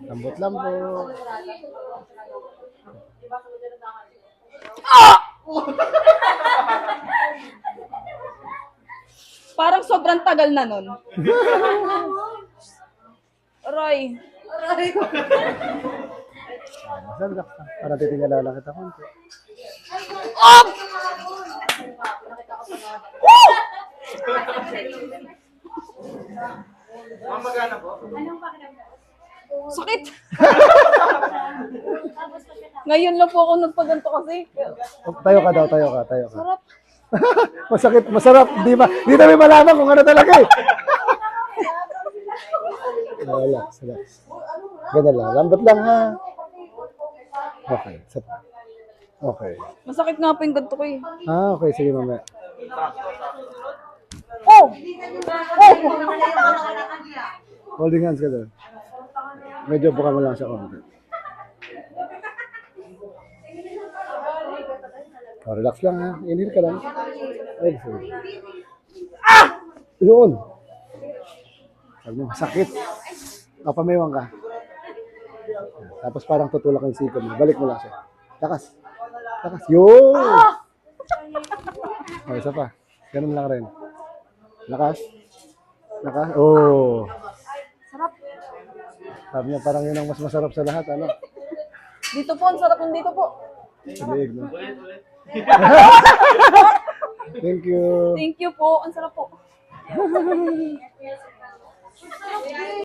Lambot lang po. Parang sobrang tagal na nun. Roy. Relax lang. Para titingala lang kita konti. Oh! Sakit! Ngayon lang po ako nagpaganto kasi. Tayo ka daw, tayo ka. Sarap. Masakit, masarap. Di namin malaman kung ano talaga eh. Relax. Ganun lang. Lambot lang ha. Okay. Okay. Masakit nga po yung ganto ko eh. Okay. Sige mamaya. Oh! Holding hands ka doon. Medyo buka mo lang siya konti. Oh, relax lang ha. Inhale ka lang. Exhale. Yun. Sabi mo, masakit. O, pamiwang ka. Tapos parang tutulak yung siko mo. Balik mo lang siya. Lakas. Yun! O, isa pa. Ganun lang rin. Lakas. Oh. Sarap. Sabi niya, parang yun ang mas masarap sa lahat. Ano? Dito po, ang sarap ng dito po. Sa liig, no? Thank you. Thank you po, ang sarap po.